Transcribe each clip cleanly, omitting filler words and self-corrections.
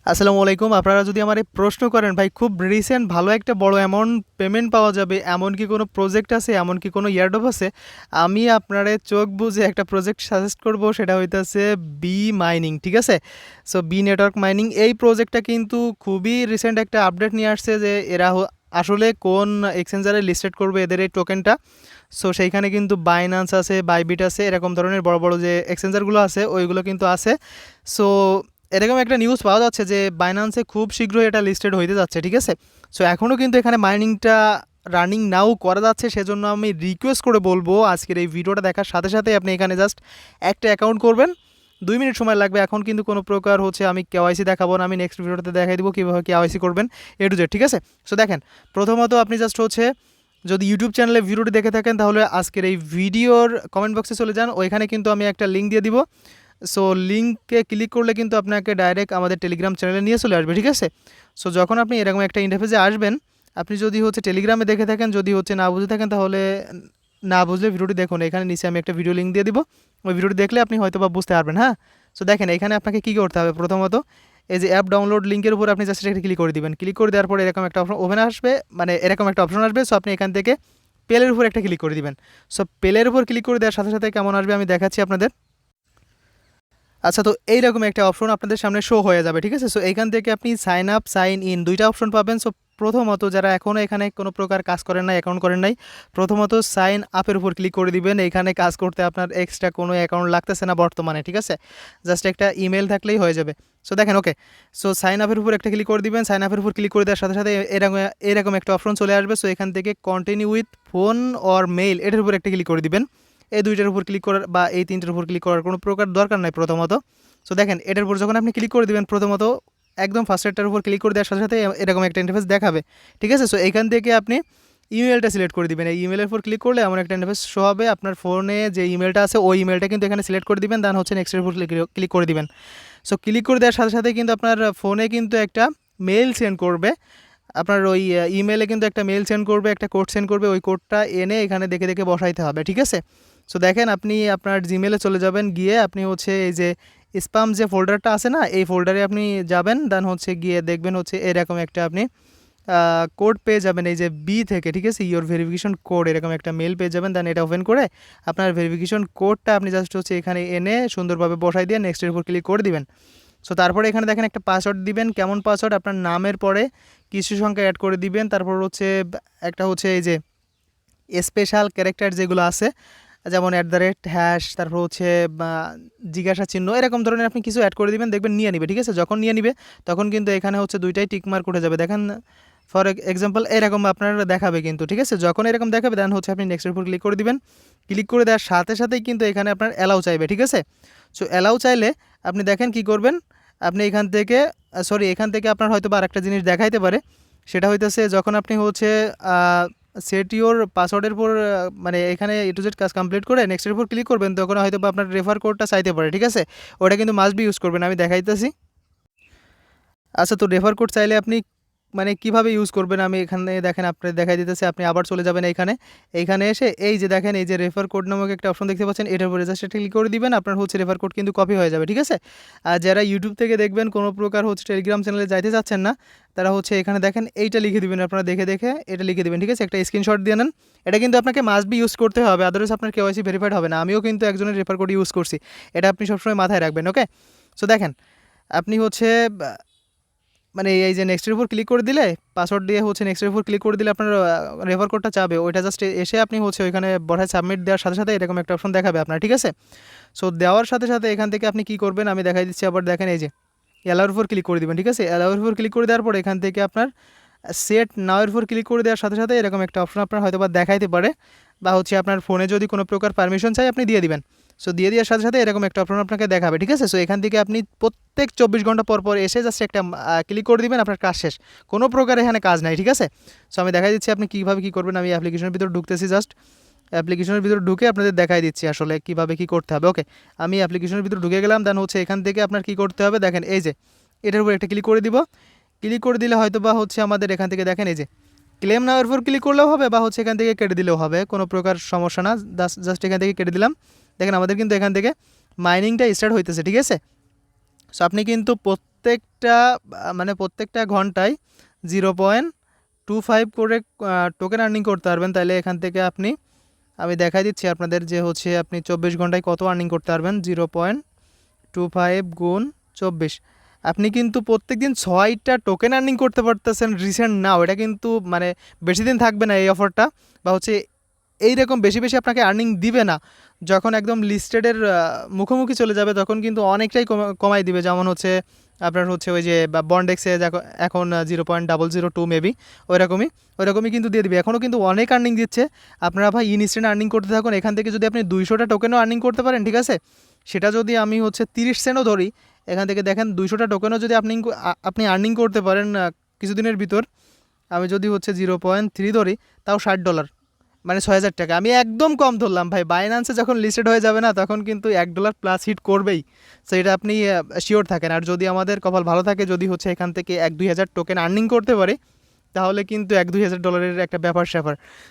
আসসালামু আলাইকুম। আপনারা যদি আমারে প্রশ্ন করেন ভাই খুব রিসেন্ট ভালো একটা বড় অ্যামাউন্ট পেমেন্ট পাওয়া যাবে এমন কি কোনো প্রজেক্ট আছে, এমন কি কোনো এয়ারড্রপ আছে? আমি আপনারে চোখ বুজে একটা প্রজেক্ট সাজেস্ট করব, সেটা হইতাছে বি মাইনিং, ঠিক আছে? সো বি নেটওয়ার্ক মাইনিং এই প্রজেক্টটা কিন্তু খুবই রিসেন্ট একটা আপডেট নিয়ে আসছে যে এরা আসলে কোন এক্সচেঞ্জারে লিস্টেড করবে এদের এই টোকেনটা। সো সেইখানে কিন্তু বাইন্যান্স আছে, বাইবিট আছে, এরকম ধরনের বড় বড় যে এক্সচেঞ্জারগুলো আছে ওইগুলো কিন্তু আছে। সো এরকম একটা নিউজ পাওয়া যাচ্ছে যে বাইন্যান্সে খুব শীঘ্রই এটা লিস্টেড হইতে যাচ্ছে, ঠিক আছে? সো এখনও কিন্তু এখানে মাইনিংটা রানিং নাও করা যাচ্ছে, সেজন্য আমি রিকোয়েস্ট করে বলবো আজকের এই ভিডিওটা দেখার সাথে সাথে আপনি এখানে জাস্ট একটা অ্যাকাউন্ট করবেন। 2 মিনিট সময় লাগবে। এখন কিন্তু কোনো প্রকার আমি কেওয়াইসি দেখাবো না, আমি নেক্সট ভিডিওতে দেখাই দিব কীভাবে কেওয়াইসি করবেন A to Z, ঠিক আছে? সো দেখেন, প্রথমত আপনি জাস্ট যদি ইউটিউব চ্যানেলে ভিডিওটি দেখে থাকেন তাহলে আজকের এই ভিডিওর কমেন্ট বক্সে চলে যান, ওইখানে কিন্তু আমি একটা লিঙ্ক দিয়ে দিব। সো লিঙ্কে ক্লিক করলে কিন্তু আপনাকে ডাইরেক্ট আমাদের টেলিগ্রাম চ্যানেলে নিয়ে চলে আসবে, ঠিক আছে? সো যখন আপনি এরকম একটা ইন্টারফেসে আসবেন, আপনি যদি টেলিগ্রামে দেখে থাকেন, যদি না বুঝে থাকেন তাহলে না বুঝলে ভিডিওটি দেখুন, এখানে নিচে আমি একটা ভিডিও লিঙ্ক দিয়ে দিব। ওই ভিডিওটি দেখলে আপনি হয়তো বা বুঝতে পারবেন। হ্যাঁ, সো দেখেন এখানে আপনাকে কী করতে হবে। প্রথমত এই যে অ্যাপ ডাউনলোড লিঙ্কের উপর আপনি জাস্ট একটা ক্লিক করে দিবেন। ক্লিক করে দেওয়ার পরে এরকম একটা অপশন ওপেন আসবে, মানে এরকম একটা অপশন আসবে। সো আপনি এখান থেকে পেলের উপর একটা ক্লিক করে দিবেন। সো পেলের উপর ক্লিক করে দেওয়ার সাথে সাথে কেমন আসবে আমি দেখাচ্ছি আপনাদের। আচ্ছা, তো এইরকম একটা অপশন আপনাদের সামনে শো হয়ে যাবে, ঠিক আছে? সো এইখান থেকে আপনি সাইন আপ, সাইন ইন দুইটা অপশন পাবেন। সো প্রথমত যারা এখনও এখানে কোনো প্রকার কাজ করেন নাই, অ্যাকাউন্ট করেন নাই, প্রথমত সাইন আপের উপর ক্লিক করে দিবেন। এইখানে কাজ করতে আপনার এক্সট্রা কোনো অ্যাকাউন্ট লাগতেছে না বর্তমানে, ঠিক আছে? জাস্ট একটা ইমেল থাকলেই হয়ে যাবে। সো দেখেন, ওকে, সো সাইন আপের উপর একটা ক্লিক করে দিবেন। সাইন আপের উপর ক্লিক করে দেওয়ার সাথে সাথে এরকম এরকম একটা অপশন চলে আসবে। সো এখান থেকে continue with phone or mail এটার উপর একটা ক্লিক করে দিবেন। এই দুইটার উপর ক্লিক করার বা এই তিনটার উপর ক্লিক করার কোনো প্রকার দরকার নাই প্রথমত। সো দেখেন, এটার উপর যখন আপনি ক্লিক করে দিবেন, প্রথমত একদম ফার্স্টেরটার উপর ক্লিক করে দেওয়ার সাথে সাথে এরকম একটা ইন্টারফেস দেখাবে, ঠিক আছে? সো এখান থেকে আপনি ইমেলটা সিলেক্ট করে দিবেন। এই ইমেলের উপর ক্লিক করলে এমন একটা ইন্টারফেস শো হবে। আপনার ফোনে যে ইমেলটা আছে ওই ইমেলটা কিন্তু এখানে সিলেক্ট করে দিবেন, দেন নেক্সটের উপর ক্লিক করে দিবেন। সো ক্লিক করে দেওয়ার সাথে সাথে কিন্তু আপনার ফোনে কিন্তু একটা মেল সেন্ড করবে। আপনার ওই ইমেলে কিন্তু একটা মেল সেন্ড করবে, একটা কোড সেন্ড করবে। ওই কোডটা এনে এখানে দেখে দেখে বসাইতে হবে, ঠিক আছে? সো দেখেন, আপনি আপনার জিমেলে চলে যাবেন, গিয়ে আপনি এই যে স্পাম যে ফোল্ডারটা আছে না, এই ফোল্ডারে আপনি যাবেন, দেন গিয়ে দেখবেন এরকম একটা আপনি কোড পেয়ে যাবেন এই যে বি থেকে, ঠিক আছে? ইওর ভেরিফিকেশন কোড এরকম একটা মেল পেয়ে যাবেন। দেন এটা ওপেন করে আপনার ভেরিফিকেশন কোডটা আপনি জাস্ট এখানে এনে সুন্দরভাবে বসাই দিয়ে নেক্সটের উপর ক্লিক করে দিবেন। সো তারপরে এখানে দেখেন একটা পাসওয়ার্ড দিবেন। কেমন পাসওয়ার্ড? আপনার নামের পরে কিছু সংখ্যা অ্যাড করে দিবেন। তারপর একটা এই যে স্পেশাল ক্যারেক্টার যেগুলো আছে, যেমন @#, তারপর জিজ্ঞাসা চিহ্ন, এরকম ধরনের আপনি কিছু অ্যাড করে দিবেন, দেখবেন নিয়ে নিবে, ঠিক আছে? যখন নিয়ে নিবে তখন কিন্তু এখানে দুইটাই টিকমার্ক উঠে যাবে। দেখেন, ফর এক্সাম্পল এরকম আপনার দেখাবে কিন্তু, ঠিক আছে? যখন এরকম দেখাবে দেন আপনি নেক্সটের উপর ক্লিক করে দিবেন। ক্লিক করে দেওয়ার সাথে সাথেই কিন্তু এখানে আপনার অ্যালাউ চাইবে, ঠিক আছে? সো অ্যালাউ চাইলে আপনি দেখেন কি করবেন। আপনি এখান থেকে এখান থেকে আপনার হয়তো বা আরেকটা জিনিস দেখাইতে পারে। সেটা হইতেছে যখন আপনি সেট ইওর পাসওয়ার্ডের উপর মানে এখানে A to Z কাজ কমপ্লিট করে নেক্সটের উপর ক্লিক করবেন, তখন হয়তো বা আপনার রেফার কোডটা চাইতে পারে, ঠিক আছে? ওটা কিন্তু মাস্ট বি ইউজ করবেন, আমি দেখাইতেছি। আচ্ছা, তো রেফার কোড চাইলে আপনি মানে কিভাবে ইউজ করবেন আমি এখানে দেখেন আপনাদের দেখাই দিতেছি। আপনি আবার চলে যাবেন এইখানে এসে এই যে দেখেন এই যে রেফার কোড নামক একটা অপশন দেখতে পাচ্ছেন, এটার উপর জাস্ট একটা ক্লিক করে দিবেন। আপনার রেফার কোড কিন্তু কপি হয়ে যাবে, ঠিক আছে? আর যারা ইউটিউব থেকে দেখবেন কোনো প্রকার টেলিগ্রাম চ্যানেলে যাইতে চাচ্ছেন না, তারা এখানে দেখেন এইটা লিখে দিবেন। আপনারা দেখে দেখে এটা লিখে দিবেন, ঠিক আছে? একটা স্ক্রিনশট দিয়ে নেন। এটা কিন্তু আপনাকে মাস্ট বি ইউজ করতে হবে, আদারওয়াইজ আপনার কেওয়াইসি ভেরিফাইড হবে না। আমিও কিন্তু একজনের রেফার কোড ইউজ করছি, এটা আপনি সবসময় মাথায় রাখবেন, ওকে? সো দেখেন, আপনি মানে এই যে নেক্সটের উপর ক্লিক করে দিলে পাসওয়ার্ড দিয়ে নেক্সটের উপর ক্লিক করে দিলে আপনার রেফার কোডটা চাবে, ওইটা জাস্ট এসে আপনি ওইখানে বসায় সাবমিট দেওয়ার সাথে সাথে এরকম একটা অপশন দেখাবে আপনার, ঠিক আছে? সো দেওয়ার সাথে সাথে এখান থেকে আপনি কি করবেন আমি দেখাই দিচ্ছি। আবার দেখেন এই যে অ্যালাউর উপর ক্লিক করে দিবেন, ঠিক আছে? অ্যালাউর উপর ক্লিক করে দেওয়ার পর এখান থেকে আপনার সেট নাওয়ের উপর ক্লিক করে দেওয়ার সাথে সাথে এরকম একটা অপশন আপনার হয়তো বা দেখাইতে পারে, বা আপনার ফোনে যদি কোনো প্রকার পারমিশন চাই আপনি দিয়ে দিবেন। সো দিয়ে দেওয়ার সাথে সাথে এরকম একটা অপশন আপনাকে দেখাবে, ঠিক আছে? সো এখান থেকে আপনি প্রত্যেক 24 ঘন্টা পর পর এসে জাস্ট একটা ক্লিক করে দিবেন, আপনার কাজ শেষ। কোনো প্রকার এখানে কাজ নাই, ঠিক আছে? সো আমি দেখাই দিচ্ছি আপনি কীভাবে কী করবেন। আমি অ্যাপ্লিকেশনের ভিতর ঢুকতেছি, জাস্ট অ্যাপ্লিকেশনের ভিতর ঢুকে আপনাদের দেখাই দিচ্ছি আসলে কীভাবে কী করতে হবে, ওকে? আমি অ্যাপ্লিকেশনের ভিতর ঢুকে গেলাম। দেন এখান থেকে আপনার কী করতে হবে দেখেন, এই যে এটার উপর একটা ক্লিক করে দিব। ক্লিক করে দিলে হয়তো বা আমাদের এখান থেকে দেখেন এই যে ক্লেম নাওয়ার উপর ক্লিক করলেও হবে, বা এখান থেকে কেটে দিলেও হবে, কোনো প্রকার সমস্যা না। জাস্ট এখান থেকে কেটে দিলাম। দেখেন আমাদের কিন্তু এখান থেকে মাইনিংটা স্টার্ট হইতেছে, ঠিক আছে? সো আপনি কিন্তু প্রত্যেকটা ঘন্টায় 0.25 করে টোকেন আর্নিং করতে পারবেন। তাহলে এখান থেকে আমি দেখাই দিচ্ছি আপনাদের যে হচ্ছে আপনি 24 ঘন্টায় কত আর্নিং করতে পারবেন। 0.25 গুণ 24, আপনি কিন্তু প্রত্যেকদিন 6টা টোকেন আর্নিং করতে পারতেছেন রিসেন্ট নাও। এটা কিন্তু মানে বেশি দিন থাকবে না এই অফারটা, বা হচ্ছে এইরকম বেশি বেশি আপনাকে আর্নিং দিবে না। যখন একদম লিস্টেডের মুখোমুখি চলে যাবে তখন কিন্তু অনেকটাই কমাই দিবে। যেমন হচ্ছে আপনার হচ্ছে ওই যে বন্ডেক্সে এখন 0.002 মেবি ওইরকমই কিন্তু দিয়ে দিবে। এখনও কিন্তু অনেক আর্নিং দিচ্ছে। আপনারা ভাই ইনস্ট্যান্ট আর্নিং করতে থাকুন। এখান থেকে যদি আপনি 200টা টোকেনও আর্নিং করতে পারেন, ঠিক আছে, সেটা যদি আমি হচ্ছে 30 সেন্টও ধরি, এখান থেকে দেখেন 200টা টোকেনও যদি আপনি আর্নিং করতে পারেন কিছুদিনের ভিতর, আমি যদি হচ্ছে 0.3 ধরি, তাও $60, মানে 6,000 টাকা। আমি একদম কম ধরলাম ভাই। বাইন্যান্সে যখন লিস্টেড হয়ে যাবে না তখন কিন্তু $1 প্লাস হিট করবেই। সো এটা আপনি শিওর থাকেন। আর যদি আমাদের কপাল ভালো থাকে, যদি হচ্ছে এখান থেকে 1-2 হাজার টোকেন আর্নিং করতে পারে, তাহলে কিন্তু $1-2 হাজার একটা ব্যাপার।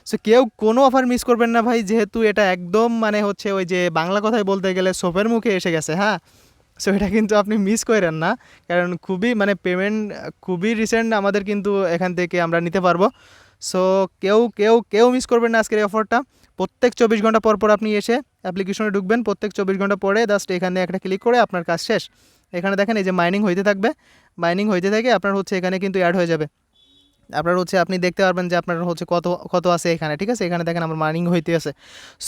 সো কেউ কোনো অফার মিস করবেন না ভাই, যেহেতু এটা একদম মানে হচ্ছে ওই যে বাংলা কথায় বলতে গেলে সোপের মুখে এসে গেছে। হ্যাঁ, সো এটা কিন্তু আপনি মিস করেন না, কারণ খুবই মানে পেমেন্ট খুবই রিসেন্ট আমাদের কিন্তু এখান থেকে আমরা নিতে পারবো। সো কেউ মিস করবেন না আজকের এই অফারটা। প্রত্যেক 24 ঘন্টা পর পর আপনি এসে অ্যাপ্লিকেশনে ঢুকবেন, প্রত্যেক 24 ঘন্টা পরে জাস্ট এখানে একটা ক্লিক করে আপনার কাজ শেষ। এখানে দেখেন এই যে মাইনিং হইতে থাকবে, মাইনিং হইতে থাকে আপনার হচ্ছে এখানে কিন্তু অ্যাড হয়ে যাবে। আপনার হচ্ছে আপনি দেখতে পারবেন যে আপনার হচ্ছে কত আছে এখানে, ঠিক আছে। এখানে দেখেন আমার মার্নিং হইতে আছে।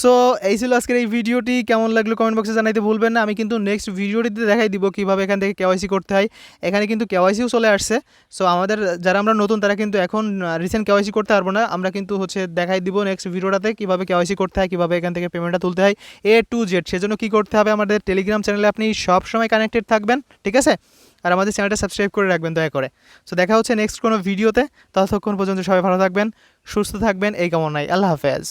সো এই ছিল আজকের এই ভিডিওটি। কেমন লাগলো কমেন্ট বক্সে জানাইতে ভুলবেন না। আমি কিন্তু নেক্সট ভিডিওটিতে দেখাই দিব কীভাবে এখান থেকে কেওয়াইসি করতে হয়। এখানে কিন্তু কেওয়াইসিও চলে আসছে। সো আমাদের যারা আমরা নতুন তারা কিন্তু এখন রিসেন্ট কেওয়াইসি করতে পারবো না। আমরা কিন্তু হচ্ছে দেখাই দিব নেক্সট ভিডিওটাতে কীভাবে কেওয়াইসি করতে হয়, কীভাবে এখান থেকে পেমেন্টটা তুলতে হয় A to Z। সেজন্য কী করতে হবে, আমাদের টেলিগ্রাম চ্যানেলে আপনি সব সময় কানেক্টেড থাকবেন, ঠিক আছে। আর আমাদের চ্যানেলটা সাবস্ক্রাইব করে রাখবেন দয়া করে। সো দেখা হচ্ছে নেক্সট কোনো ভিডিওতে। ততক্ষণ পর্যন্ত সবাই ভালো থাকবেন, সুস্থ থাকবেন, এই কামনায়। আল্লাহ হাফেজ।